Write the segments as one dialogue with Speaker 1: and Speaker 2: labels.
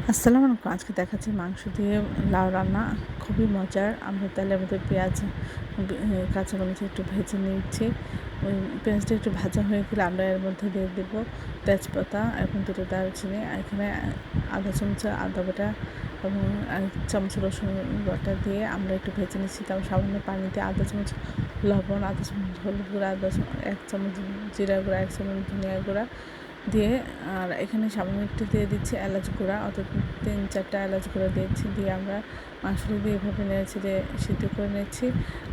Speaker 1: আসসালামু আলাইকুম। আজকে দেখাচ্ছি মাংস দিয়ে লাউ রান্না। খুবই মজার। আমরা তেলের মধ্যে পেঁয়াজ, কাঁচামরিচ একটু ভেজে নিচ্ছি। ওই পেঁয়াজটা একটু ভাজা হয়ে গেলে আমরা এর মধ্যে দিয়ে দেবো তেজপাতা এবং দুটো দারুচিনি। এখানে আধা চামচ আদা বাটা এবং 1 চামচ রসুন বাটা দিয়ে আমরা একটু ভেজে নিচ্ছি। তারপর সামান্য পানি দিয়ে আধা চামচ লবণ, আধা চামচ হলুদ গুঁড়া, 1 চামচ জিরা গুঁড়া, 1 চামচ ধনিয়া গুঁড়া দিয়ে, আর এখানে সামান্য একটু দিয়ে দিচ্ছি এলাচ গুঁড়া, অর্থাৎ 3-4টা এলাচ গুঁড়া দিয়েছি। দিয়ে আমরা মাংসটা দিয়ে এভাবে নেড়েচেড়ে সিদ্ধ করে নিচ্ছি।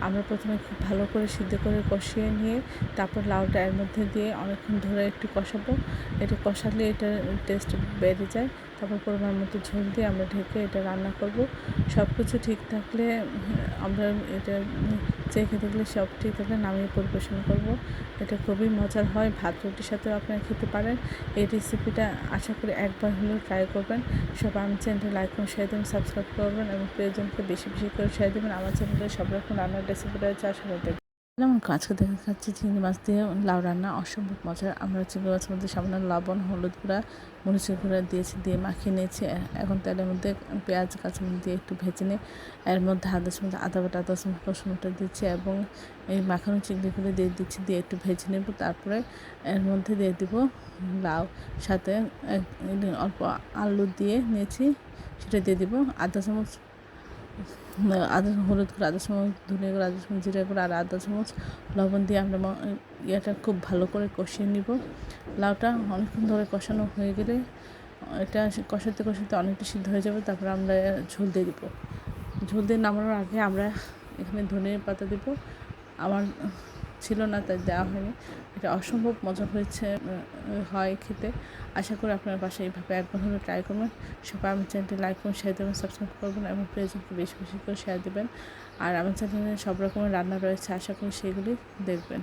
Speaker 1: আমরা প্রথমে খুব ভালো করে সিদ্ধ করে কষিয়ে নিয়ে তারপর লাউটা এর মধ্যে দিয়ে অনেকক্ষণ ধরে একটু কষাবো। এটা কষালে এটার টেস্ট বেড়ে যায়। তারপর পরিমাণ মতো ঝোল দিয়ে আমরা ঢেকে এটা রান্না করব। সব কিছু ঠিক থাকলে আমরা এটা চেখে দেখলে সব ঠিক থাকলে নামিয়ে পরিবেশন করব। এটা খুবই মজার হয়, ভাত রুটির সাথেও আপনারা খেতে পারেন। এই রেসিপিটা আশা করি একবার হলেও ট্রাই করবেন। সবাই আমার চ্যানেলটি লাইক এবং শেয়ার দেবেন, সাবস্ক্রাইব করবেন এবং প্রিয়জনকে বেশি বেশি করে শেয়ার দেবেন। আমার চ্যানেলে সব রকম রান্নার রেসিপি রয়েছে, আশা করি যেমন আজকে দেখা যাচ্ছে চিংড়ি মাছ দিয়ে লাউ রান্না অসম্ভব মজার। আমরা চিংড়ি মাছের মধ্যে সামান্য লবণ, হলুদ গুঁড়া, মরিচের গুঁড়া দিয়েছি, দিয়ে মাখিয়ে নিয়েছি। এখন তেলের মধ্যে পেঁয়াজ, কাঁচামরিচ দিয়ে একটু ভেজে নিয়ে এর মধ্যে আধা চামচ আদা বাটা, 10 চামচ রসুন বাটা দিচ্ছি এবং এই মাখানো চিংড়িগুলো দিয়ে দিচ্ছি, দিয়ে একটু ভেজে নেব। তারপরে এর মধ্যে দিয়ে দিব লাউ, সাথে অল্প আলু দিয়ে নিয়েছি, সেটা দিয়ে দিব। আধা চামচ হলুদ গুঁড়ো, আধা চামচ ধনিয়া গুঁড়ো, আধা চামচ জিরা গুঁড়ো আর আধা চামচ লবণ দিয়ে আমরা এটা খুব ভালো করে কষিয়ে নিব। লাউটা অনেকক্ষণ ধরে কষানো হয়ে গেলে এটা কষাতে কষাতে অনেকটা সিদ্ধ হয়ে যাবে। তারপর আমরা ঝোল দিয়ে দিব। ঝোল দিয়ে নামানোর আগে আমরা এখানে ধনিয়া পাতা দিব। আমার ছিল না, তাই দেওয়া হয়নি। এটা অসম্ভব মজা হয় খেতে। আশা করি আপনার বাসায় এইভাবে একবার হলে ট্রাই করবেন। সবাই আমার চ্যানেলটি লাইক করুন, শেয়ার দেবেন, সাবস্ক্রাইব করবেন এবং প্রিয়জনকে বেশি বেশি করে শেয়ার দেবেন। আর আমার চ্যানেলে সব রকমের রান্না রয়েছে, আশা করি সেগুলি দেখবেন।